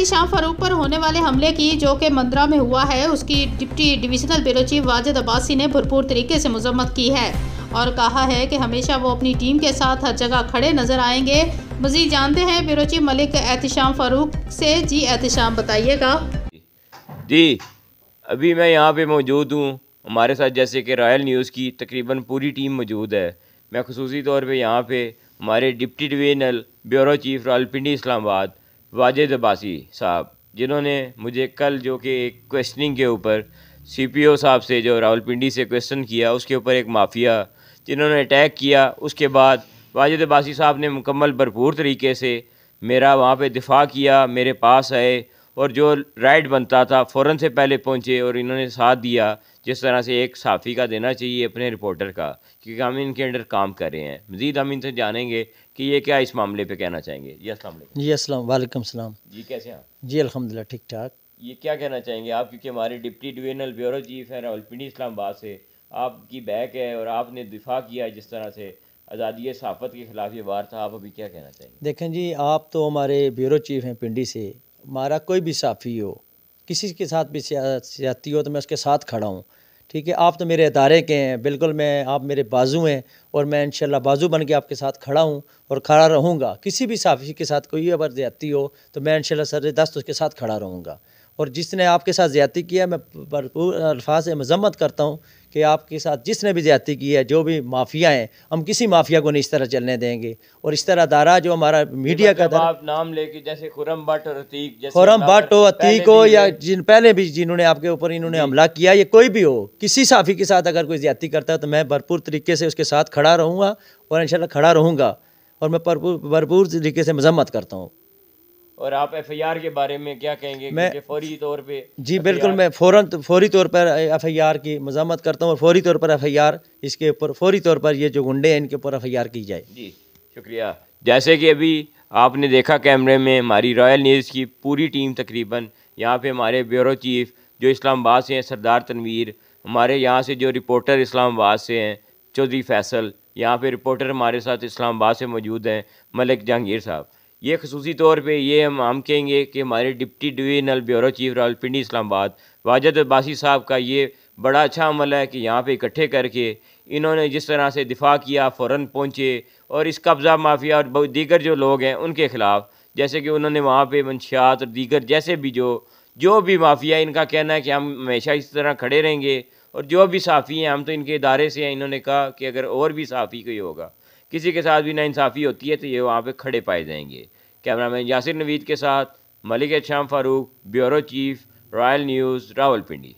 एहतिशाम फारूक पर होने वाले हमले की, जो कि मंदरा में हुआ है, उसकी deputy divisional bureau chief Wajid Abbasi ने भरपूर तरीके से मजम्मत की है और कहा है कि हमेशा वो अपनी टीम के साथ हर जगह खड़े नजर आएंगे। मजीद जानते हैं ब्यूरो चीफ मलिक एहतिशाम फारूक से। जी एहतिशाम, बताइएगा। जी, अभी मैं यहाँ पे मौजूद हूँ। हमारे साथ जैसे कि रॉयल न्यूज़ की तकरीबन पूरी टीम मौजूद है। मैं खुसूसी तौर पे यहाँ पे हमारे deputy divisional bureau chief Rawalpindi Islamabad Wajid Abbasi साहब, जिन्होंने मुझे कल जो कि एक क्वेश्चनिंग के ऊपर CPO साहब से जो रावलपिंडी से क्वेश्चन किया, उसके ऊपर एक माफिया जिन्होंने अटैक किया, उसके बाद वाजिद अब्बासी साहब ने मुकम्मल भरपूर तरीके से मेरा वहाँ पे दिफा किया, मेरे पास आए और जो राइट बनता था फ़ौरन से पहले पहुँचे और इन्होंने साथ दिया, जिस तरह से एक सहाफ़ी का देना चाहिए अपने रिपोर्टर का, क्योंकि हम इनके अंडर काम कर रहे हैं। मज़ीद हम इनसे जानेंगे कि ये क्या इस मामले पे कहना चाहेंगे। जी अस्सलाम वालेकुम। जी अस्सलाम वालेकुम सलाम। जी कैसे हैं आप? जी अल्हम्दुलिल्लाह ठीक ठाक। ये क्या कहना चाहेंगे आप, क्योंकि हमारे डिप्टी डिवीजनल ब्यूरो चीफ हैं रावलपिंडी इस्लामाबाद से, आपकी बैक है और आपने दिफा किया जिस तरह से आज़ादी सहाफ़त के ख़िलाफ़ ये वार था, आप अभी क्या कहना चाहेंगे? देखें जी, आप तो हमारे ब्यूरो चीफ हैं पिंडी से। हमारा कोई भी साफ़ी हो, किसी के साथ भी सियाती हो, तो मैं उसके साथ खड़ा हूँ। ठीक है, आप तो मेरे अदारे के हैं, बिल्कुल आप मेरे बाजू हैं और मैं इंशाल्लाह बाजू बन के आपके साथ खड़ा हूँ और खड़ा रहूँगा। किसी भी साफ़ी के साथ कोई अगर ज़्यादती हो तो मैं इंशाल्लाह सर-ए-दस्त उसके साथ खड़ा रहूँगा। और जिसने आपके साथ ज़्यादती किया, मैं भरपूर अल्फाज से मज़म्मत करता हूँ कि आपके साथ जिसने भी ज़्यादती की है, जो भी माफिया हैं, हम किसी माफिया को नहीं इस तरह चलने देंगे। और इस तरह दारा जो हमारा मीडिया का आप नाम लेके, जैसे खुरम भट्ट और अतीक, खुरम भट्ट हो, अतीक हो, या पहले भी जिन्होंने आपके ऊपर इन्होंने हमला किया, ये कोई भी हो, किसी साफ़ी के साथ अगर कोई ज़्यादती करता है तो मैं भरपूर तरीके से उसके साथ खड़ा रहूँगा और इंशाल्लाह खड़ा रहूँगा। और मैं भरपूर तरीके से मज़म्मत करता हूँ। और आप FIR के बारे में क्या कहेंगे? मैं फौरी तौर पे जी बिल्कुल, मैं फौरी तौर पर FIR की मज़म्मत करता हूँ और फौरी तौर पर FIR इसके ऊपर फौरी तौर पर ये जो गुंडे हैं इनके ऊपर FIR की जाए। जी शुक्रिया। जैसे कि अभी आपने देखा कैमरे में, हमारी रॉयल न्यूज़ की पूरी टीम तकरीबन यहाँ पे, हमारे ब्यूरो चीफ जो इस्लामाबाद से हैं सरदार तनवीर, हमारे यहाँ से जो रिपोर्टर इस्लामाबाद से हैं चौधरी फैसल, यहाँ पे रिपोर्टर हमारे साथ इस्लामाबाद से मौजूद हैं मलिक जहांगीर साहब। ये खसूसी तौर पे ये हम कहेंगे कि हमारे deputy divisional bureau chief Rawalpindi Islamabad Wajid Abbasi साहब का ये बड़ा अच्छा अमल है कि यहाँ पे इकट्ठे करके इन्होंने जिस तरह से दिफा किया, फ़ौरन पहुँचे और इस कब्ज़ा माफिया और दीगर जो लोग हैं उनके ख़िलाफ़, जैसे कि उन्होंने वहाँ पे मंशियात और दीगर जैसे भी जो भी माफिया, इनका कहना है कि हम हमेशा इस तरह खड़े रहेंगे और जो भी साफ़ी हैं, हम तो इनके इदारे से हैं, इन्होंने कहा कि अगर और भी साफ़ी कोई होगा, किसी के साथ भी नाइंसाफ़ी होती है तो ये वहाँ पे खड़े पाए जाएंगे। कैमरामैन यासिर नवीद के साथ Malik Ehtisham Farooq, bureau chief, royal news, Rawalpindi.